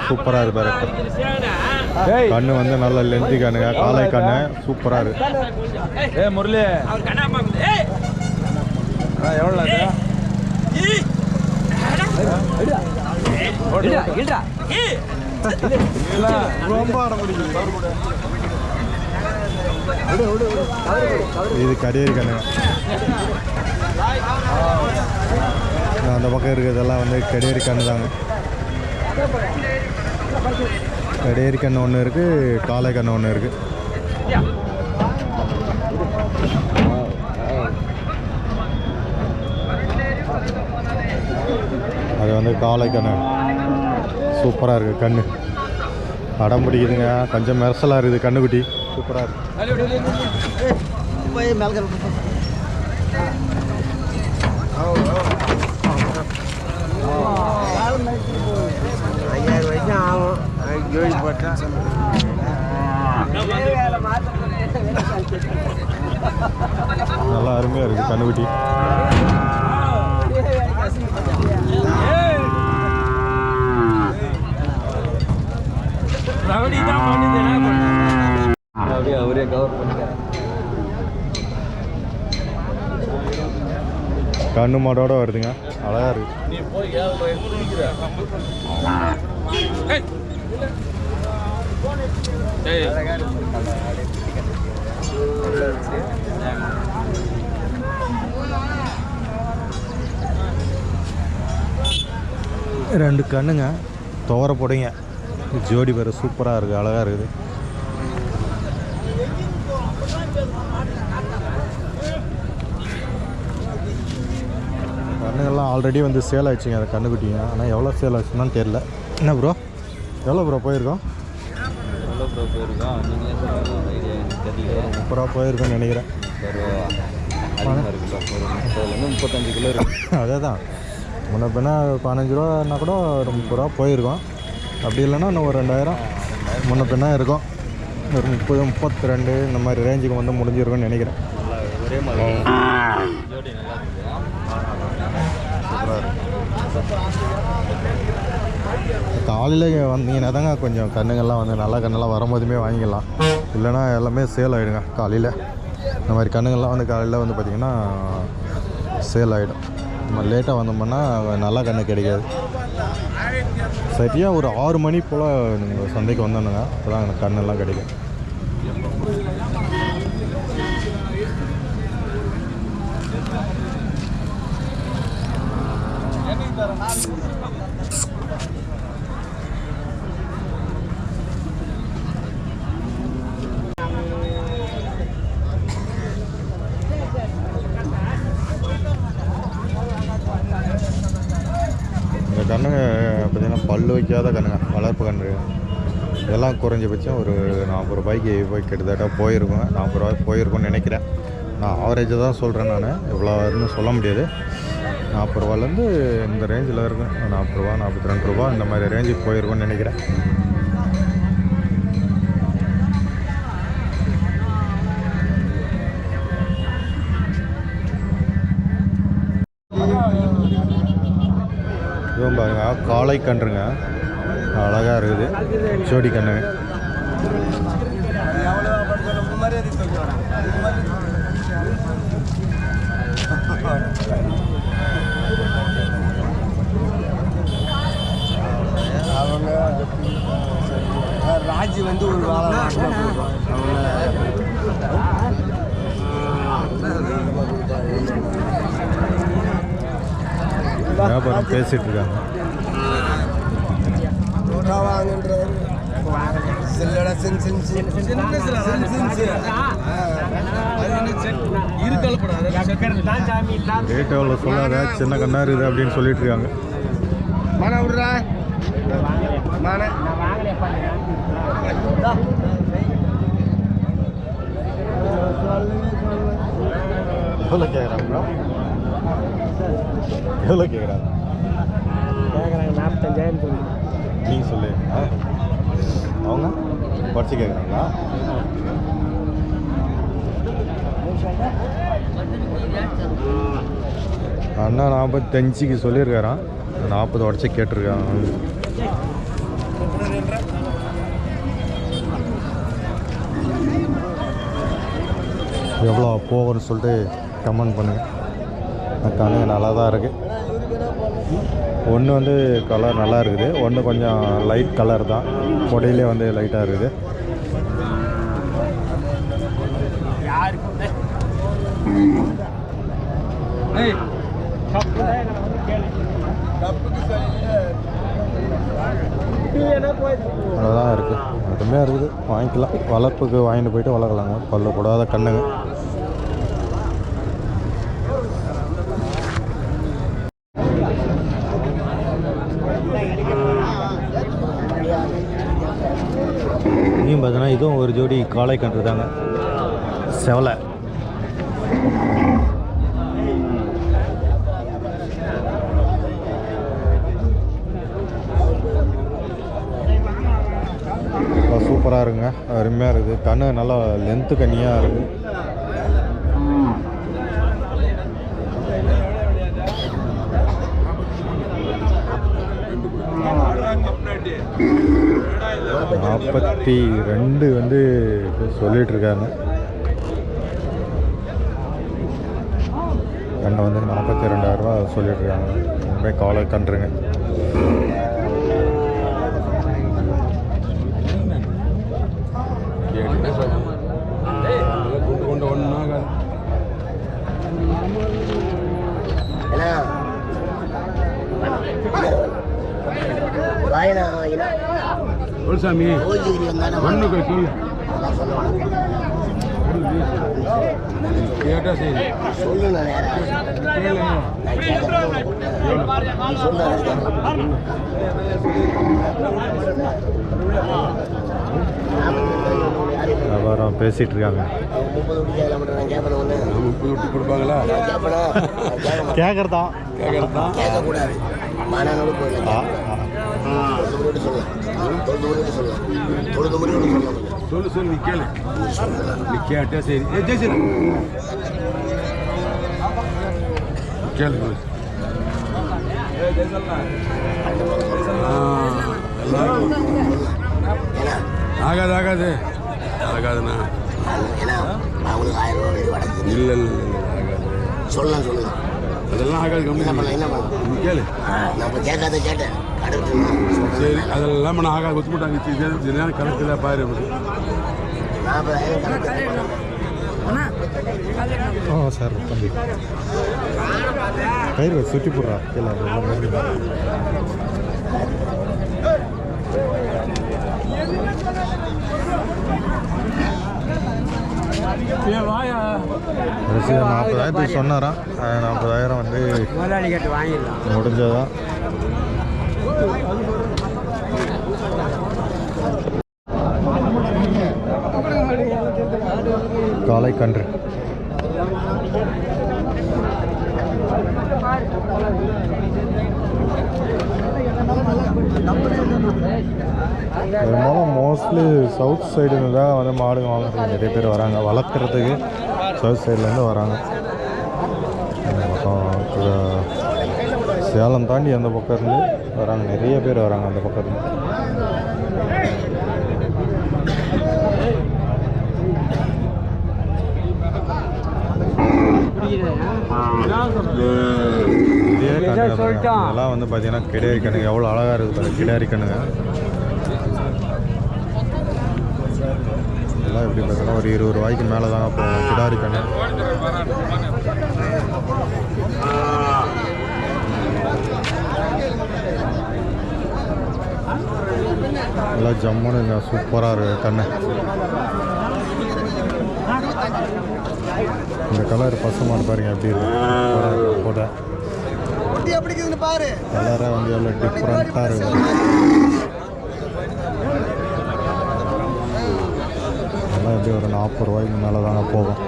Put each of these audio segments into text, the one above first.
சூப்பராக இருக்கு பாரு. கண்ணு வந்து நல்ல லென்த்தி கண்ணுங்க, காலை கண்ணு சூப்பராக இருக்கு. முரளி எவ்வளோ இது கரியரி கண்ணு. அந்த பக்கம் இருக்கிறதெல்லாம் வந்து கெடேரி கண்ணு தாங்க. கெடேரி கண்ணு ஒன்று இருக்குது, காளை கண்ணு ஒன்று இருக்குது. அது வந்து காளை கண்ணு சூப்பராக இருக்குது. கண்ணு அடம் பிடிக்குதுங்க, கொஞ்சம் மெரசலாக இருக்குது கண்ணுக்குட்டி, சூப்பராக இருக்குது. நல்லா அருமையாக இருக்குது கண்ணுக்குட்டி. அவரே கவர் பண்ணிக்கிறேன். கண்ணு மாடோட வருதுங்க, அழகா இருக்கு. ரெண்டு கண்ணுங்க துவர போடுங்க, ஜோடி பேர் சூப்பராக இருக்குது, அழகாக இருக்குது. கண்ணுங்கள்லாம் ஆல்ரெடி வந்து சேல் ஆகிடுச்சிங்க அந்த கண்ணுக்குட்டிங்க. ஆனால் எவ்வளோ சேல் ஆச்சுன்னு தெரியல. என்ன ப்ரோ, எவ்வளோ ப்ரோ போயிருக்கோம்? 30 ரூபா போயிருக்கோன்னு நினைக்கிறேன். 35 கிலோ இருக்குது. அதே தான், முன்ன பின்னா 15 ரூபான்னா கூட ஒரு 30 ரூபா போயிருக்கோம். அப்படி இல்லைன்னா இன்னும் ஒரு 2000 முன்ன பின்னா இருக்கும். ஒரு 30, 32 இந்த மாதிரி ரேஞ்சுக்கு வந்து முடிஞ்சிருக்கும்னு நினைக்கிறேன். ஒரே மாதிரி காலையில் வந்தீங்கன்னா தாங்க கொஞ்சம் கண்ணுங்கள்லாம் வந்து நல்ல கண்ணெல்லாம் வரும்போதுமே வாங்கிக்கலாம். இல்லைனா எல்லாமே சேல் ஆகிடுங்க காலையில். இந்த மாதிரி கண்ணுங்கள்லாம் வந்து காலையில் வந்து பார்த்திங்கன்னா சேல் ஆகிடும். நம்ம லேட்டாக வந்தோம்னா நல்ல கண்ணு கிடைக்காது. சரியாக ஒரு 6 மணி போல் நீங்கள் சந்தைக்கு வந்தோன்னுங்க, அப்போ தான் எனக்கு கண்ணெல்லாம் கிடைக்கும். இந்த கண்ணுங்க பார்த்திங்கன்னா பல்லு வைக்காத கண்ணுங்க, வளர்ப்பு கன்று. இதெல்லாம் குறைஞ்சபட்சம் ஒரு 40 ரூபாய்க்கு போய் கிட்டத்தட்ட போயிருக்கோங்க. 40 ரூபாய்க்கு போயிருக்கோன்னு நினைக்கிறேன். நான் ஆவரேஜாக தான் சொல்கிறேன், நான் எவ்வளோன்னு சொல்ல முடியாது. 40 ரூபாலேருந்து இந்த ரேஞ்சில் இருக்கும். 40 ரூபா, 42 ரூபா இந்த மாதிரி ரேஞ்சுக்கு போயிருக்கோன்னு நினைக்கிறேன். இதுவும் பாருங்க, காளை கன்றுங்க, அழகாக இருக்குது, ஜோடி கண்ணு. அவங்க ராஜி வந்து ஒரு வியாபாரம் பேசிட்டு இருக்காங்க. ரேட் எவ்வளோ சொல்லாத, சின்ன கண்ணா இருக்குது அப்படின்னு சொல்லிட்டு இருக்காங்க. எவ்வளோ கேட்குறாங்க? எவ்வளோ கேட்குறாங்க? 45,000 சொல்லி நீ சொல்லு. அவங்க படிச்சு கேட்குறாங்களா? அண்ணா 45க்கு சொல்லியிருக்காரான், 40 உடச்சி கேட்டிருக்காங்க. எவ்வளோ போகும்னு சொல்லிட்டு கமெண்ட் பண்ணுங்கள். கண்ணு நல்லா தான் இருக்குது. ஒன்று வந்து கலர் நல்லா இருக்குது, ஒன்று கொஞ்சம் லைட் கலர் தான், கொடையிலே வந்து லைட்டாக இருக்குது. அவ்வளோதான் இருக்குது, அதுவுமே இருக்குது, வாங்கிக்கலாம். வளர்ப்புக்கு வாங்கிட்டு போயிட்டு வளர்க்கலாங்க. பல்லு போடாத கண்ணுங்க. இங்கேயும் பார்த்தீங்கன்னா இதுவும் ஒரு ஜோடி காளை கன்று தாங்க, செவலை. சூப்பராக இருக்குங்க, அருமையாக இருக்குது. கண்ணு நல்லா லென்த்து கண்ணியாக இருக்குது. $42 வந்து சொல்லிகிட்ருக்காங்க. கண்ணை வந்து $42,000 சொல்லிகிட்ருக்காங்க. இனிமே காலை கன்றுங்க. சாமி ஒன்று சொல்லு கேட்டா சரி சொல்லு. வியாபாரம் பேசிகிட்டு இருக்காங்க. 30 விட்டு கொடுப்பாங்களா? கேட்குறதா கேட்கக்கூடாது. சொல்லு சொல்லு, நீ கேளு, நீ கேட்டா சரி. ஜெய்சன் கேளு. ஆகாது ஆகாது ஆகாதுண்ணா. இல்லை இல்லை ஆகாது. சொல்லலாம் சொல்லுங்க, அதெல்லாம் ஆகாது. கம்மி என்ன பண்ணலாம்? நீ கேளு. நம்ம கேட்காத கேட்டேன். சரி, அதெல்லாம் நான் ஆகாது. ஒத்து போட்டாங்க. கரெக்டு தான் பாரு. சார் தம்பி கயிறு சுற்றி போடுறா கீழே. கடைசி 40,000 சொன்னாராம். 40,000 வந்து முடிஞ்சதான். காளை கன்று பெரும்பாலும் மோஸ்ட்லி சவுத் சைடுன்னு தான் வந்து மாடுங்க வாங்குறதுக்கு நிறைய பேர் வராங்க. வளர்க்குறதுக்கு சவுத் சைட்லேருந்து வராங்க. சேலம் தாண்டி அந்த பக்கம் இருந்து வராங்க, நிறைய பேர் வராங்க அந்த பக்கம் இருந்து. இதே கண்ணுங்க இதெல்லாம் வந்து பார்த்தீங்கன்னா கிடாரி கண்ணுங்க. எவ்வளோ அழகாக இருக்குது பாருங்க கிடாரி கண்ணுங்க. இதெல்லாம் எப்படி பார்த்தீங்கன்னா ஒரு $20 மேலே தாங்க போகும் கிடாரி கண்ணு. எல்லாம் ஜம்முன்னு சூப்பராக இருக்குது கண்ணு. இந்த கலர் பசுமாடு பாருங்க எப்படி இருக்கு போட்ட கலராக வந்து எவ்வளோ டிஃப்ரெண்ட்டாக இருக்குது. அதெல்லாம் எப்படி ஒரு $40 மேலே தாங்க போகும்.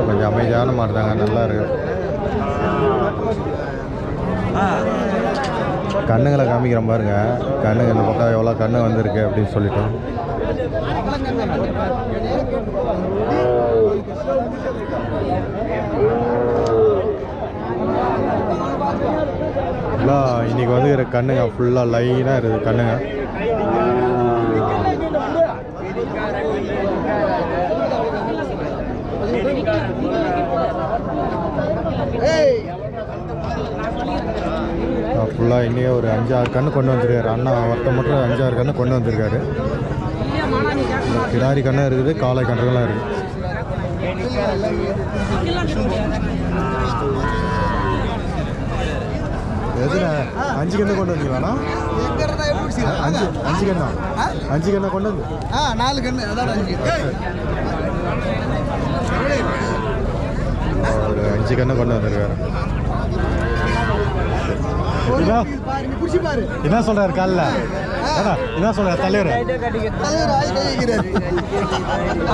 கொஞ்சம் அமைதியான மாடு தாங்க, நல்லா இருக்கு. கண்ணுங்களை காமிக்கிறேன் பாருங்க. கண்ணுங்க இந்த பக்கம் எவ்வளோ கண்ணு வந்திருக்கு அப்படின்னு சொல்லிட்டு. எல்லாம் இன்னைக்கு வந்து கண்ணுங்க ஃபுல்லாக லைனாக இருக்குது கண்ணுங்க. ஃபுல்லாக இன்னையே ஒரு 5-6 கன்று கொண்டு வந்திருக்காரு அண்ணா. ஒருத்த மட்டும் 5-6 கன்று கொண்டு வந்திருக்காரு. கிடாரி கண்ணு இருக்குது, காளை கன்றுகள்லாம் இருக்குது. எதுனா 5 கன்று கொண்டு வந்தீங்களாண்ணா? 5 கண்ணா? 5 கண்ணை கொண்டு வந்து 4 கண்ணு அதான் 5. ஒரு 5 கண்ணை கொண்டு வந்திருக்காரு. என்ன சொல்றாரு காலில்? என்ன சொல்றாரு தலைவர்?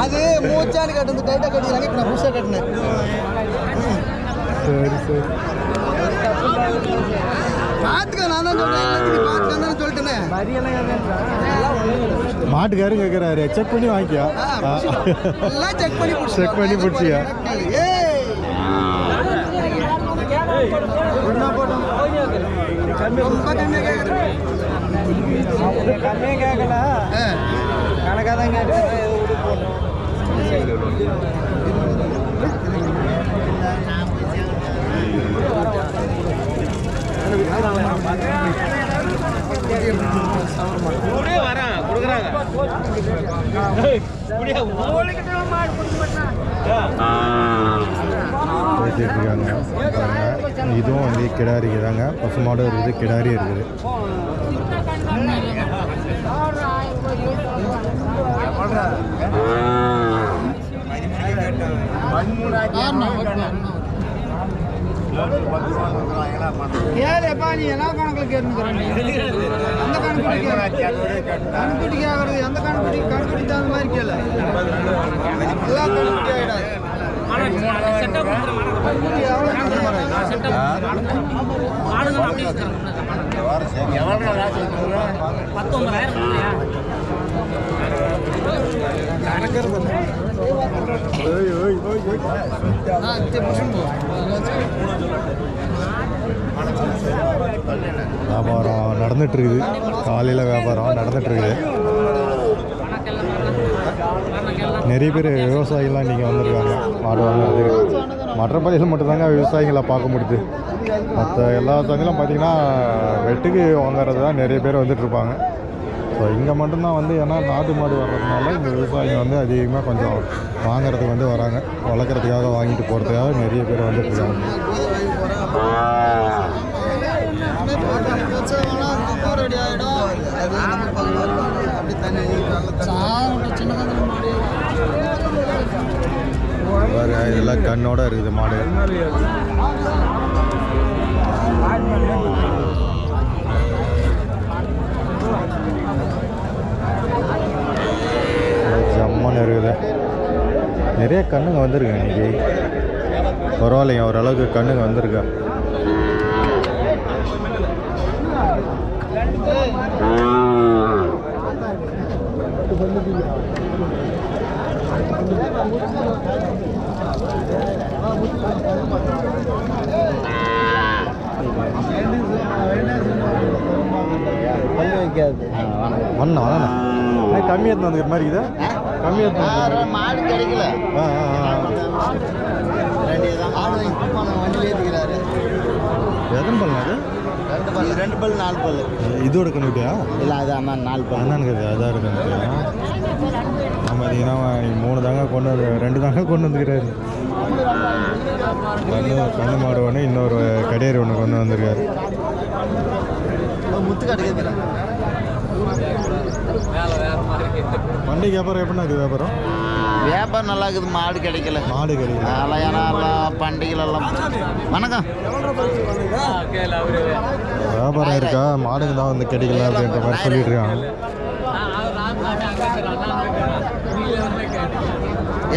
அது மூச்சான்னு கட்டு டைட்டாக கட்டிக்கிறாங்க. இப்போ நான் புதுசாக கட்டினேன். சரி சரி. பார்த்துக்க நான் தான் சொல்லிட்டேன் சொல்லிட்டேனே. மாட்டுக்காரரு கேட்குறாரு, செக் பண்ணி வாங்கிக்கியா? எல்லாம் செக் பண்ணி பிடிச்சியா? கம்மியாக கேட்கல, கணக்காக தான் கேட்கல. பேசிட்டு இருக்காங்க. இதுவும் வந்து கிடாரிக்கு தாங்க. பசுமாடும் இருக்குது, கிடாரி இருக்குது. ஏப்பா நீ எல்லா கணக்கில் கேட்டுக்கிறேன். அந்த கணக்குட்டி கேட்கறது எந்த கணக்குட்டி தகுந்த மாதிரி கேளு. எல்லா கணக்குட்டி ஆகிடாது. வியாபாரம் நடந்துட்டு இருக்குது. காலையில் வியாபாரம் நடந்துட்டு இருக்குது. நிறைய பேர் விவசாயிகள்லாம் இன்றைக்கி வந்திருக்காங்க மாடு வாங்குறதுக்கு. மற்றபடியில் மட்டும்தாங்க விவசாயிகளை பார்க்க முடியுது. மற்ற எல்லா சந்தையிலும் பார்த்திங்கன்னா வெட்டுக்கு வாங்குறது தான் நிறைய பேர் வந்துட்டுருப்பாங்க. ஸோ இங்கே மட்டும்தான் வந்து ஏன்னா நாட்டு மாடு வர்றதுனால இங்கே விவசாயிங்க வந்து அதிகமாக கொஞ்சம் வாங்குறதுக்கு வந்து வராங்க. வளர்க்குறதுக்காக வாங்கிட்டு போகிறதுக்காக நிறைய பேர் வந்துட்டுருக்காங்க. இதெல்லாம் கண்ணோட இருக்குது மாடு. ஜம்மன் இருக்குது. நிறைய கண்ணுங்க வந்திருக்கு இன்னைக்கு. பரவாயில்லைங்க, ஓரளவுக்கு கண்ணுங்க வந்திருக்கு. மண்ணா கம்மி எடுத்து வந்துக்கிற மாதிரி இது. கம்மி எடுத்து மாடு கிடைக்கல. வண்டியில் ஏற்றிக்கிறாரு. எத்தனை பல்லு அது? 2 பல் 4 பல். இதோட கண்ணுட்டியா? இல்லை அது அண்ணா 4 பல். அண்ணனுக்கு அதான் இருக்கு. நம்ம பார்த்தீங்கன்னா 3 தாங்க கொண்டு வந்து 2 தாங்க கொண்டு வந்துக்கிறாரு. கண்ணு மாடு ஒன்று, இன்னொரு கடையர் ஒன்று கொண்டு வந்திருக்காரு. முத்து கடைக்கிறாங்க. பண்டிகை வியாபாரம் எப்படின்னா இருக்குது? வியாபாரம் நல்லா இருக்குது. மாடு கிடைக்கல. கிடைக்கல. ஏன்னா பண்டிகைலாம். வணக்கம். வியாபாரம் இருக்கா? மாடுங்க தான் வந்து கிடைக்கல அப்படின்ற மாதிரி சொல்லிட்டு இருக்காங்க.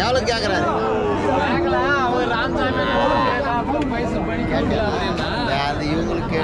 எவ்வளோ கேட்குறாரு? இவங்களுக்கு